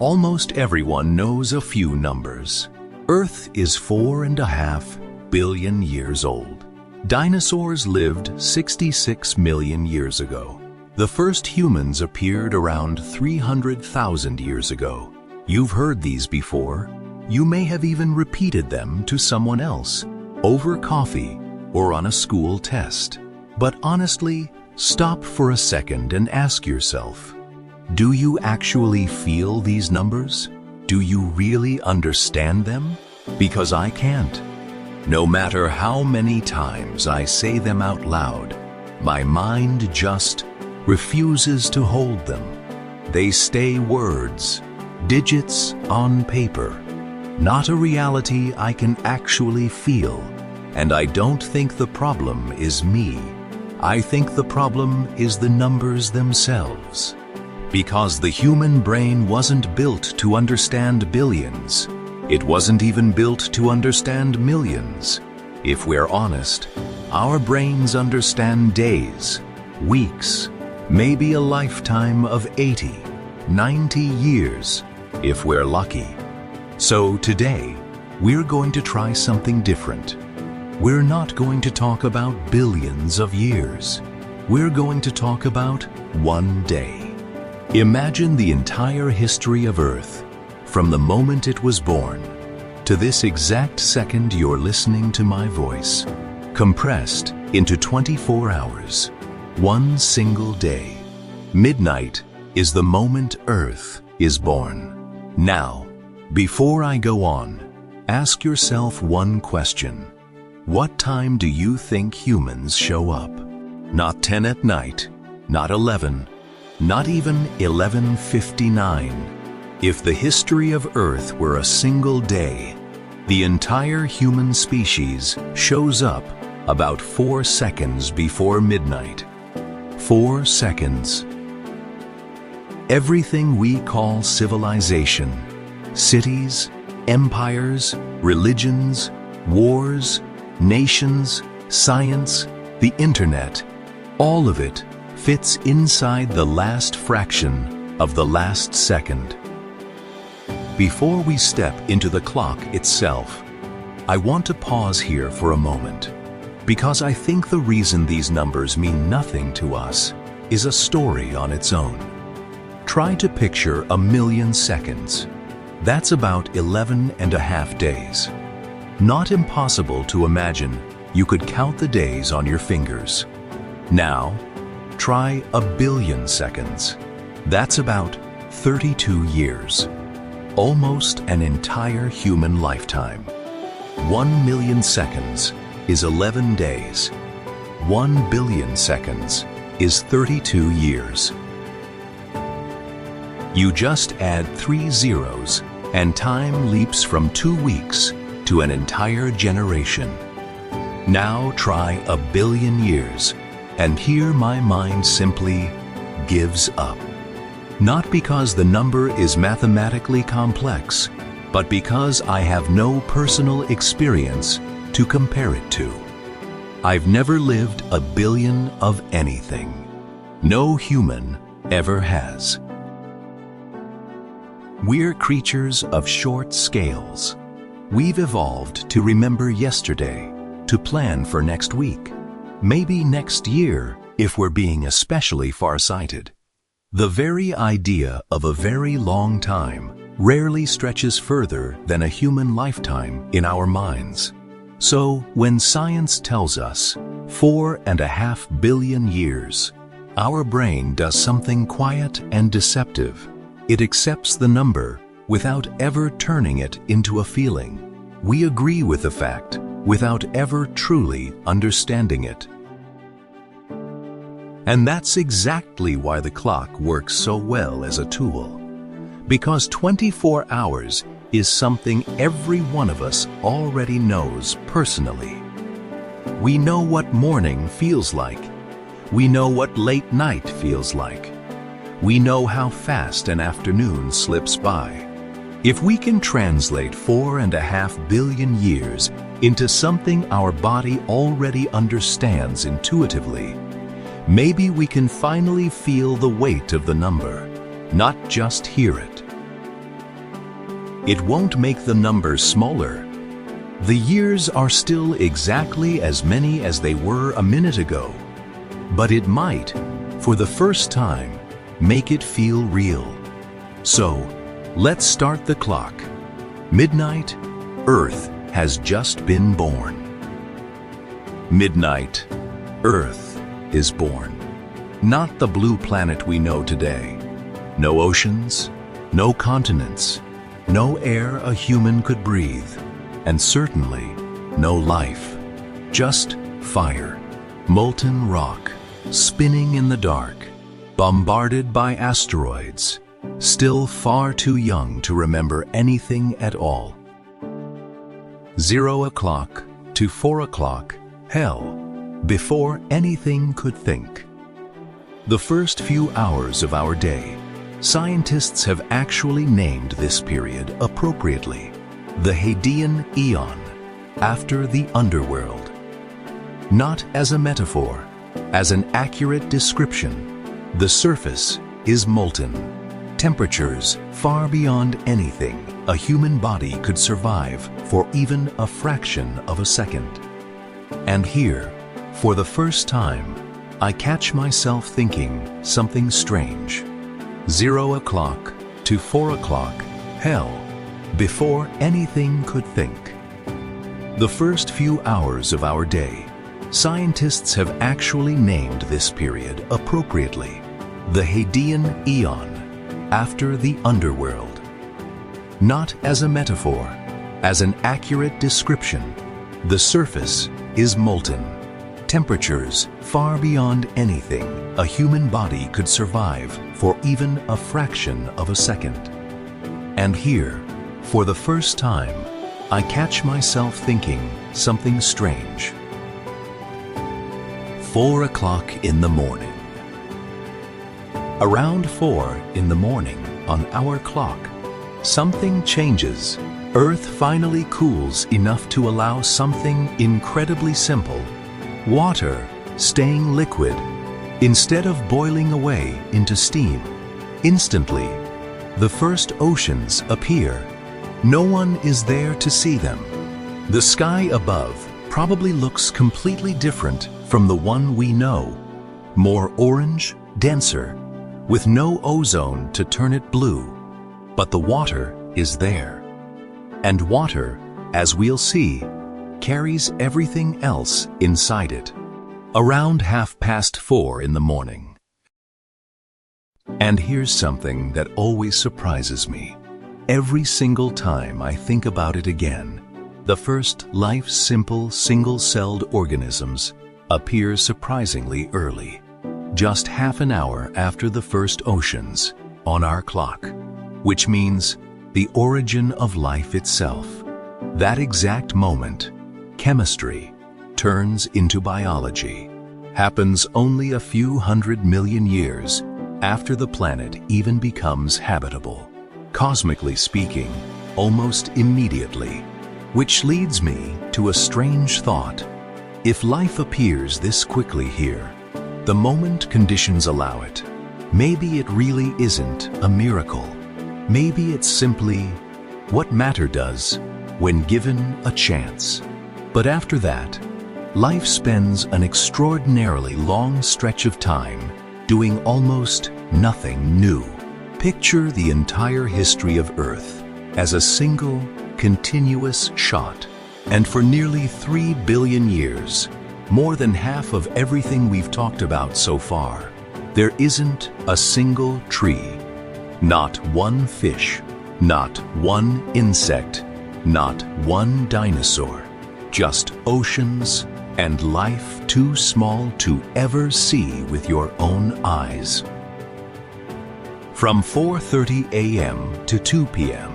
Almost everyone knows a few numbers. Earth is 4.5 billion years old. Dinosaurs lived 66 million years ago. The first humans appeared around 300,000 years ago. You've heard these before. You may have even repeated them to someone else, over coffee or on a school test. But honestly, stop for a second and ask yourself, do you actually feel these numbers? Do you really understand them? Because I can't. No matter how many times I say them out loud, my mind just refuses to hold them. They stay words, digits on paper, not a reality I can actually feel. And I don't think the problem is me. I think the problem is the numbers themselves. Because the human brain wasn't built to understand billions. It wasn't even built to understand millions. If we're honest, our brains understand days, weeks, maybe a lifetime of 80, 90 years, if we're lucky. So today, we're going to try something different. We're not going to talk about billions of years. We're going to talk about one day. Imagine the entire history of Earth, from the moment it was born, to this exact second you're listening to my voice, compressed into 24 hours, one single day. Midnight is the moment Earth is born. Now, before I go on, ask yourself one question. What time do you think humans show up? Not 10 at night, not 11, not even 11:59. If the history of Earth were a single day, the entire human species shows up about 4 seconds before midnight. 4 seconds. Everything we call civilization, cities, empires, religions, wars, nations, science, the internet, all of it fits inside the last fraction of the last second. Before we step into the clock itself, I want to pause here for a moment, because I think the reason these numbers mean nothing to us is a story on its own. Try to picture 1,000,000 seconds. That's about 11.5 days. Not impossible to imagine you could count the days on your fingers. Now, try 1,000,000,000 seconds. That's about 32 years. Almost an entire human lifetime. 1,000,000 seconds is 11 days. 1,000,000,000 seconds is 32 years. You just add 3 zeros and time leaps from 2 weeks to an entire generation. Now try 1,000,000,000 years, and here my mind simply gives up. Not because the number is mathematically complex, but because I have no personal experience to compare it to. I've never lived 1,000,000,000 of anything. No human ever has. We're creatures of short scales. We've evolved to remember yesterday, to plan for next week, maybe next year if we're being especially farsighted. The very idea of a very long time rarely stretches further than a human lifetime in our minds. So when science tells us 4.5 billion years, our brain does something quiet and deceptive. It accepts the number without ever turning it into a feeling. We agree with the fact without ever truly understanding it. And that's exactly why the clock works so well as a tool. Because 24 hours is something every one of us already knows personally. We know what morning feels like. We know what late night feels like. We know how fast an afternoon slips by. If we can translate 4.5 billion years into something our body already understands intuitively, maybe we can finally feel the weight of the number, not just hear it. It won't make the numbers smaller. The years are still exactly as many as they were a minute ago. But it might, for the first time, make it feel real. So, let's start the clock. Midnight, Earth has just been born. Midnight, Earth is born. Not the blue planet we know today. No oceans, no continents, no air a human could breathe, and certainly no life. Just fire, molten rock, spinning in the dark, bombarded by asteroids, still far too young to remember anything at all. 0 o'clock to 4 o'clock, hell, before anything could think. The first few hours of our day, scientists have actually named this period appropriately, the Hadean Eon, after the underworld. Not as a metaphor, as an accurate description, the surface is molten. Temperatures far beyond anything a human body could survive for even a fraction of a second. And here, for the first time, I catch myself thinking something strange. 0 o'clock to 4 o'clock, hell, before anything could think. The first few hours of our day, scientists have actually named this period appropriately, the Hadean Eon, after the underworld. Not as a metaphor, as an accurate description, the surface is molten. Temperatures far beyond anything a human body could survive for even a fraction of a second. And here, for the first time, I catch myself thinking something strange. 4 o'clock in the morning. Around 4 in the morning on our clock, something changes. Earth finally cools enough to allow something incredibly simple, water staying liquid, instead of boiling away into steam. Instantly, the first oceans appear. No one is there to see them. The sky above probably looks completely different from the one we know. More orange, denser, with no ozone to turn it blue. But the water is there. And water, as we'll see, carries everything else inside it. Around 4:30 in the morning. And here's something that always surprises me. Every single time I think about it again, the first life-simple single-celled organisms appear surprisingly early, just half an hour after the first oceans on our clock, which means the origin of life itself. That exact moment, chemistry turns into biology, happens only a few 100 million years after the planet even becomes habitable. Cosmically speaking, almost immediately, which leads me to a strange thought. If life appears this quickly here, the moment conditions allow it, maybe it really isn't a miracle. Maybe it's simply what matter does when given a chance. But after that, life spends an extraordinarily long stretch of time doing almost nothing new. Picture the entire history of Earth as a single, continuous shot. And for nearly 3 billion years, more than half of everything we've talked about so far, there isn't a single tree, not one fish, not one insect, not one dinosaur, just oceans and life too small to ever see with your own eyes. From 4:30 a.m. to 2 p.m.,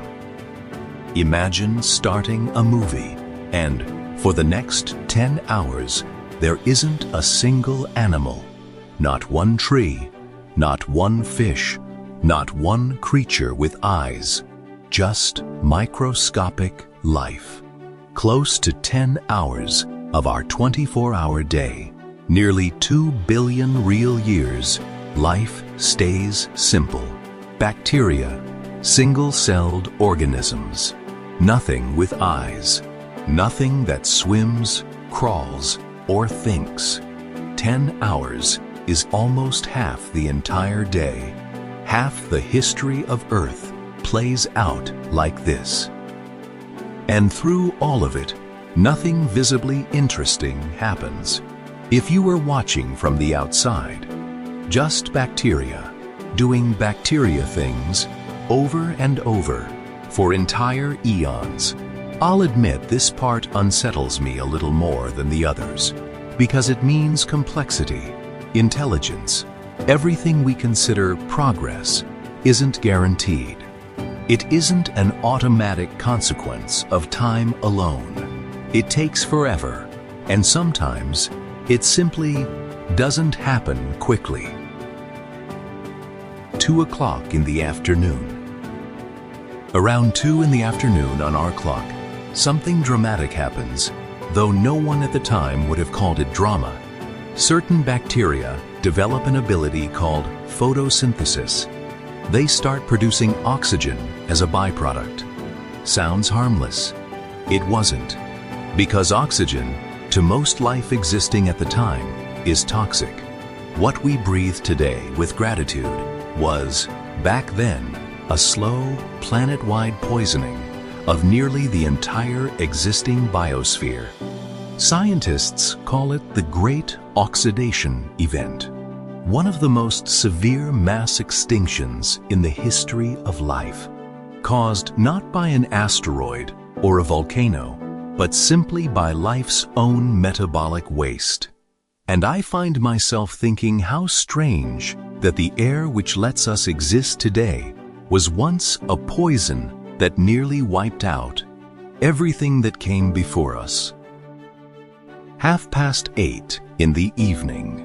imagine starting a movie, and for the next 10 hours, there isn't a single animal, not one tree, not one fish, not one creature with eyes, just microscopic life. Close to 10 hours of our 24-hour day, nearly 2 billion real years, life stays simple. Bacteria, Single-celled organisms, nothing with eyes, nothing that swims, crawls, or thinks. 10 hours is almost half the entire day. Half the history of Earth plays out like this. And through all of it, nothing visibly interesting happens. If you were watching from the outside, just bacteria doing bacteria things over and over for entire eons. I'll admit this part unsettles me a little more than the others, because it means complexity, intelligence. Everything we consider progress isn't guaranteed. It isn't an automatic consequence of time alone. It takes forever, and sometimes it simply doesn't happen quickly. 2 o'clock in the afternoon. Around 2 in the afternoon on our clock, something dramatic happens, though no one at the time would have called it drama. Certain bacteria develop an ability called photosynthesis. They start producing oxygen as a byproduct. Sounds harmless. It wasn't, because oxygen, to most life existing at the time, is toxic. What we breathe today with gratitude was, back then, a slow, planet-wide poisoning of nearly the entire existing biosphere. Scientists call it the Great Oxidation Event, one of the most severe mass extinctions in the history of life, caused not by an asteroid or a volcano, but simply by life's own metabolic waste. And I find myself thinking how strange that the air which lets us exist today was once a poison that nearly wiped out everything that came before us. 8:30 in the evening.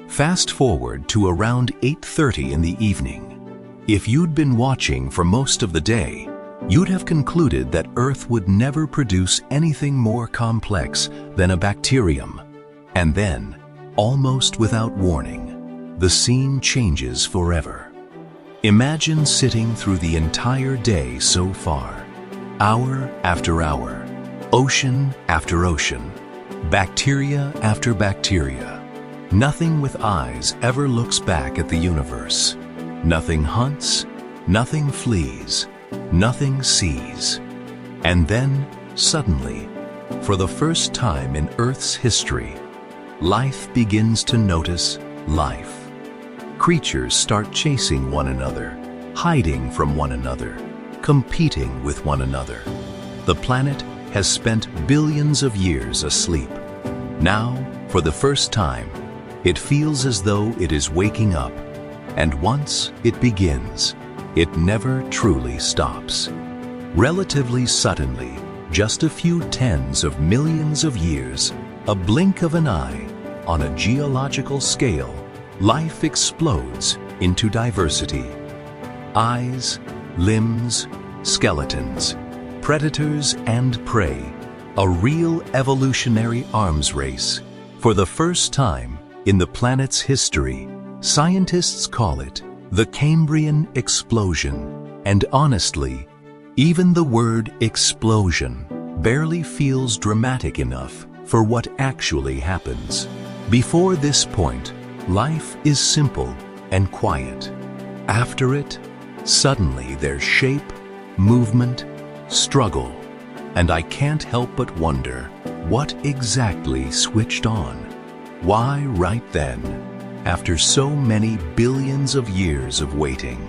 Fast forward to around 8:30 in the evening. If you'd been watching for most of the day, you'd have concluded that Earth would never produce anything more complex than a bacterium. And then, almost without warning, the scene changes forever. Imagine sitting through the entire day so far, hour after hour, ocean after ocean, bacteria after bacteria. Nothing with eyes ever looks back at the universe. Nothing hunts, nothing flees, nothing sees. And then, suddenly, for the first time in Earth's history, life begins to notice life. Creatures start chasing one another, hiding from one another, competing with one another. The planet has spent billions of years asleep. Now, for the first time, it feels as though it is waking up. And once it begins, it never truly stops. Relatively suddenly, just a few tens of millions of years, a blink of an eye, on a geological scale, life explodes into diversity. Eyes, limbs, skeletons, predators and prey, a real evolutionary arms race. For the first time in the planet's history, scientists call it the Cambrian explosion. And honestly, even the word explosion barely feels dramatic enough for what actually happens. Before this point, life is simple and quiet. After it, suddenly there's shape, movement, struggle, and I can't help but wonder what exactly switched on. Why right then, after so many billions of years of waiting?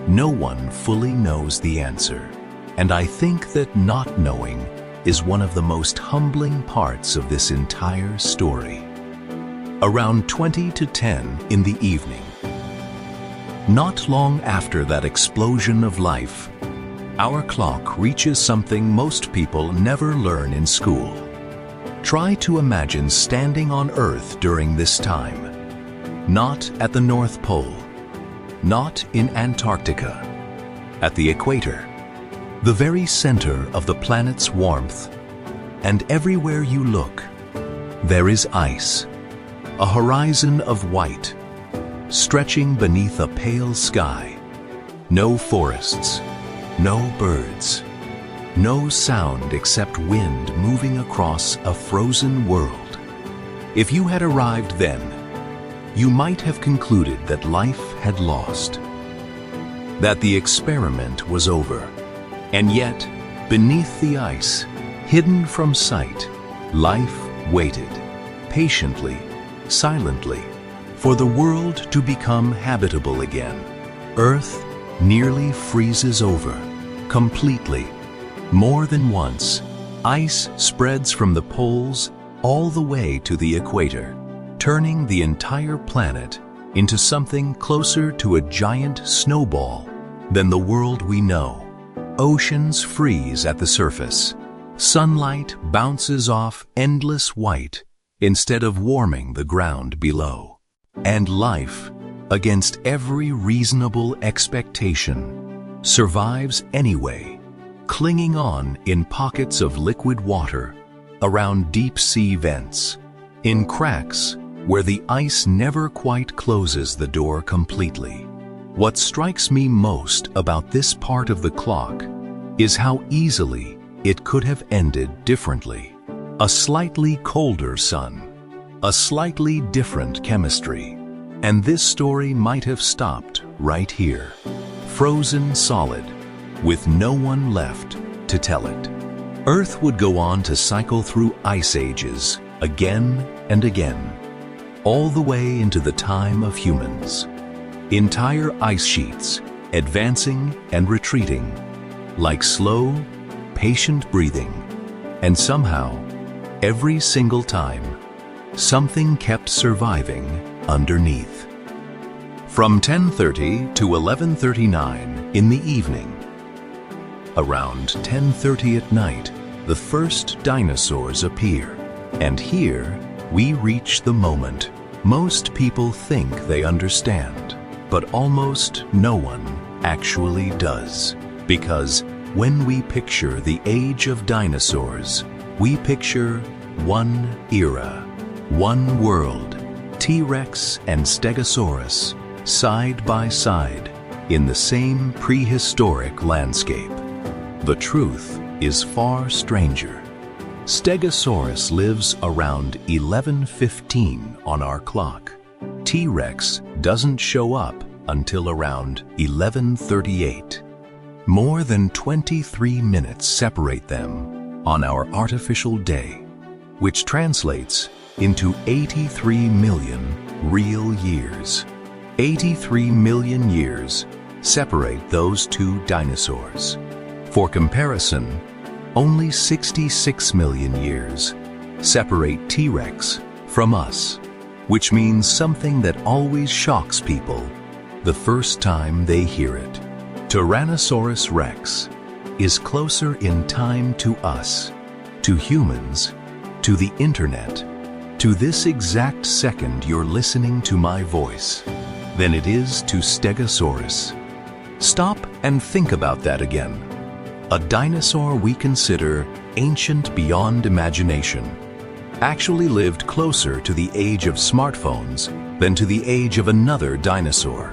No one fully knows the answer, and I think that not knowing is one of the most humbling parts of this entire story. Around 20 to 10 in the evening. Not long after that explosion of life, our clock reaches something most people never learn in school. Try to imagine standing on Earth during this time. Not at the North Pole, not in Antarctica, at the equator, the very center of the planet's warmth, and everywhere you look, there is ice. A horizon of white, stretching beneath a pale sky. No forests, no birds, no sound except wind moving across a frozen world. If you had arrived then, you might have concluded that life had lost, that the experiment was over. And yet, beneath the ice, hidden from sight, life waited, patiently, silently, for the world to become habitable again. Earth nearly freezes over, completely. More than once, ice spreads from the poles all the way to the equator, turning the entire planet into something closer to a giant snowball than the world we know. Oceans freeze at the surface. Sunlight bounces off endless white instead of warming the ground below. And life, against every reasonable expectation, survives anyway, clinging on in pockets of liquid water, around deep-sea vents, in cracks where the ice never quite closes the door completely. What strikes me most about this part of the clock is how easily it could have ended differently. A slightly colder sun, a slightly different chemistry, and this story might have stopped right here, frozen solid, with no one left to tell it. Earth would go on to cycle through ice ages again and again, all the way into the time of humans. Entire ice sheets advancing and retreating, like slow, patient breathing, and somehow, every single time, something kept surviving underneath. From 10:30 to 11:39 in the evening, around 10:30 at night, the first dinosaurs appear. And here, we reach the moment most people think they understand, but almost no one actually does. Because when we picture the age of dinosaurs, we picture one era, one world, T-Rex and Stegosaurus, side by side, in the same prehistoric landscape. The truth is far stranger. Stegosaurus lives around 11:15 on our clock. T-Rex doesn't show up until around 11:38. More than 23 minutes separate them on our artificial day, which translates into 83 million real years. 83 million years separate those two dinosaurs. For comparison, only 66 million years separate T-Rex from us, which means something that always shocks people the first time they hear it. Tyrannosaurus Rex is closer in time to us, to humans, to the internet, to this exact second you're listening to my voice, than it is to Stegosaurus. Stop and think about that again. A dinosaur we consider ancient beyond imagination actually lived closer to the age of smartphones than to the age of another dinosaur.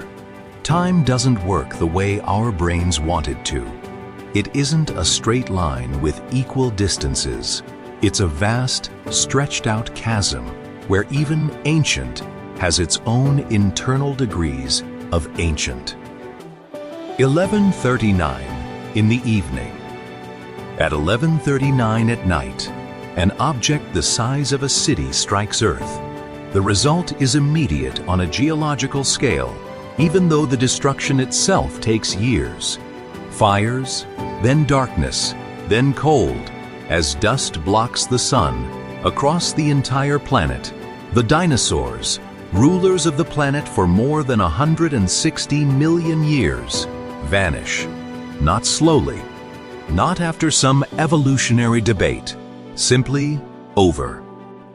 Time doesn't work the way our brains want it to. It isn't a straight line with equal distances. It's a vast, stretched-out chasm where even ancient has its own internal degrees of ancient. 11:39 in the evening. At 11:39 at night, an object the size of a city strikes Earth. The result is immediate on a geological scale, even though the destruction itself takes years. Fires, then darkness, then cold, as dust blocks the sun across the entire planet. The dinosaurs, rulers of the planet for more than 160 million years, vanish. Not slowly, not after some evolutionary debate, simply over.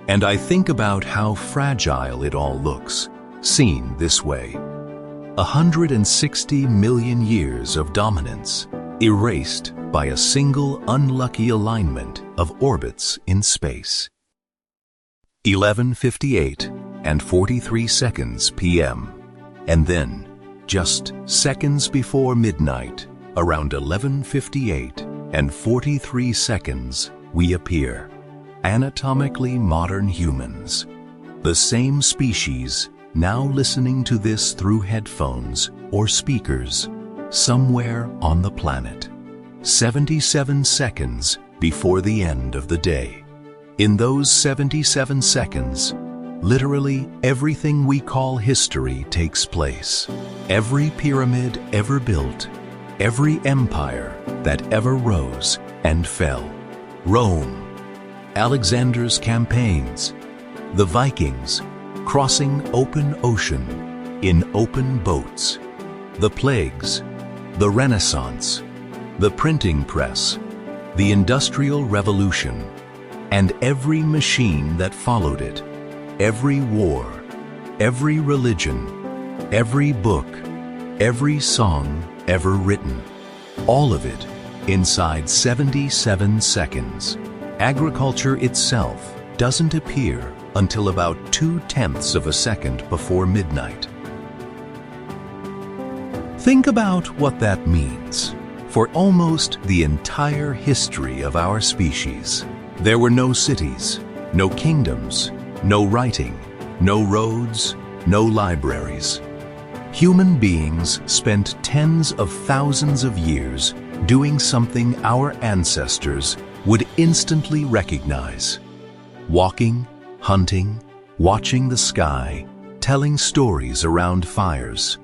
And I think about how fragile it all looks, seen this way. 160 million years of dominance, erased by a single unlucky alignment of orbits in space. 11:58 and 43 seconds p.m. And then, just seconds before midnight, around 11:58 and 43 seconds, we appear. Anatomically modern humans. The same species, now listening to this through headphones or speakers, somewhere on the planet. 77 seconds before the end of the day. In those 77 seconds, literally everything we call history takes place. Every pyramid ever built, every empire that ever rose and fell. Rome, Alexander's campaigns, the Vikings crossing open ocean in open boats, the plagues, the Renaissance, the printing press, the Industrial Revolution, and every machine that followed it, every war, every religion, every book, every song ever written, all of it inside 77 seconds. Agriculture itself doesn't appear until about 2/10 of a second before midnight. Think about what that means for almost the entire history of our species. There were no cities, no kingdoms, no writing, no roads, no libraries. Human beings spent tens of thousands of years doing something our ancestors would instantly recognize. Walking, hunting, watching the sky, telling stories around fires.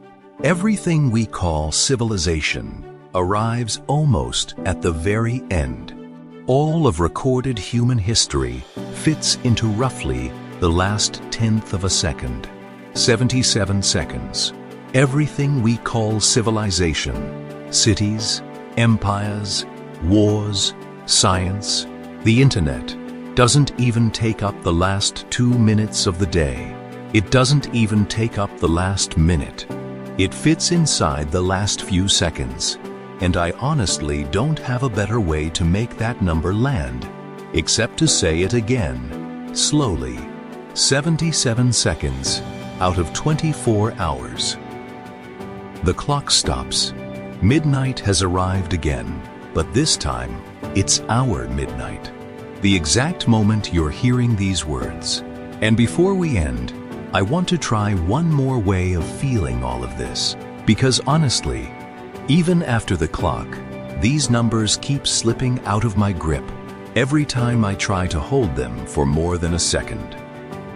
Everything we call civilization arrives almost at the very end. All of recorded human history fits into roughly the last 1/10 of a second. 77 seconds. Everything we call civilization, cities, empires, wars, science, the internet, doesn't even take up the last 2 minutes of the day. It doesn't even take up the last minute. It fits inside the last few seconds. And I honestly don't have a better way to make that number land, except to say it again, slowly. 77 seconds out of 24 hours. The clock stops. Midnight has arrived again, but this time, it's our midnight. The exact moment you're hearing these words. And before we end, I want to try one more way of feeling all of this, because honestly, even after the clock, these numbers keep slipping out of my grip every time I try to hold them for more than a second.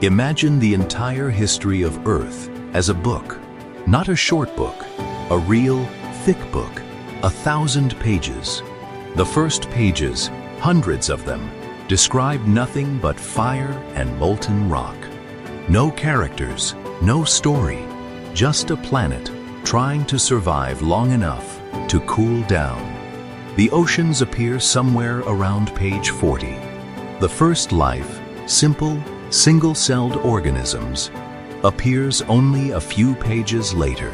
Imagine the entire history of Earth as a book, not a short book, a real, thick book, 1,000 pages. The first pages, hundreds of them, describe nothing but fire and molten rock. No characters, no story, just a planet trying to survive long enough to cool down. The oceans appear somewhere around page 40. The first life, simple, single-celled organisms, appears only a few pages later.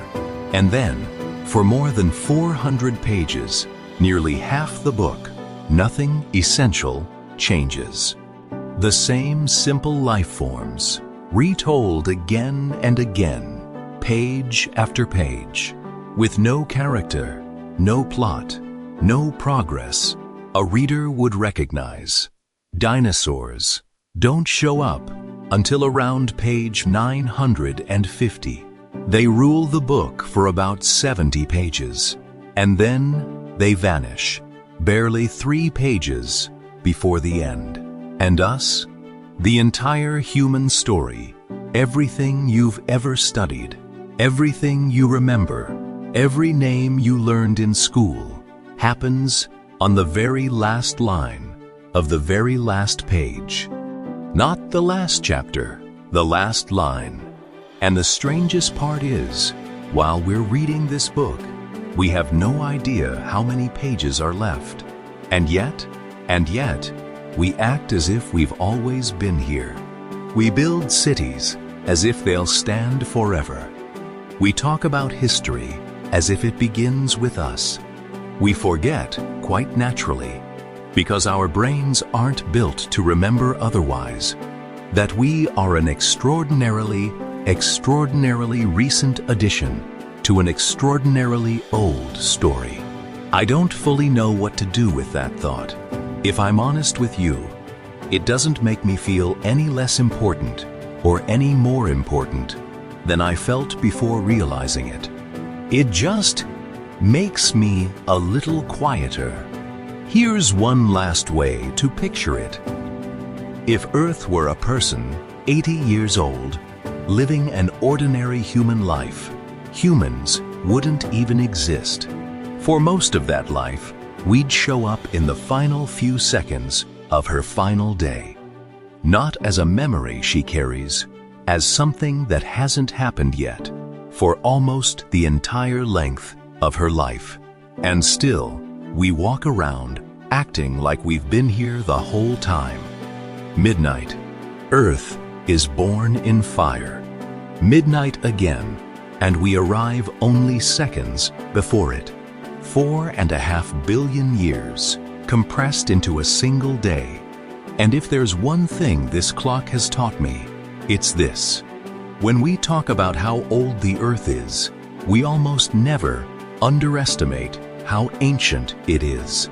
And then, for more than 400 pages, nearly half the book, nothing essential changes. The same simple life forms, retold again and again, page after page, with no character, no plot, no progress, a reader would recognize. Dinosaurs don't show up until around page 950. They rule the book for about 70 pages, and then they vanish, barely 3 pages before the end. And us? The entire human story, everything you've ever studied, everything you remember, every name you learned in school, happens on the very last line of the very last page. Not the last chapter, the last line. And the strangest part is, while we're reading this book, we have no idea how many pages are left. And yet, we act as if we've always been here. We build cities as if they'll stand forever. We talk about history as if it begins with us. We forget, quite naturally, because our brains aren't built to remember otherwise, that we are an extraordinarily recent addition to an extraordinarily old story. I don't fully know what to do with that thought. If I'm honest with you, it doesn't make me feel any less important or any more important than I felt before realizing it. It just makes me a little quieter. Here's one last way to picture it. If Earth were a person, 80 years old, living an ordinary human life, humans wouldn't even exist. For most of that life, we'd show up in the final few seconds of her final day. Not as a memory she carries, as something that hasn't happened yet, for almost the entire length of her life. And still, we walk around acting like we've been here the whole time. Midnight. Earth is born in fire. Midnight again, and we arrive only seconds before it. 4.5 billion years compressed into a single day. And if there's one thing this clock has taught me, it's this. When we talk about how old the Earth is, we almost never underestimate how ancient it is.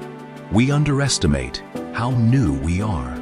We underestimate how new we are.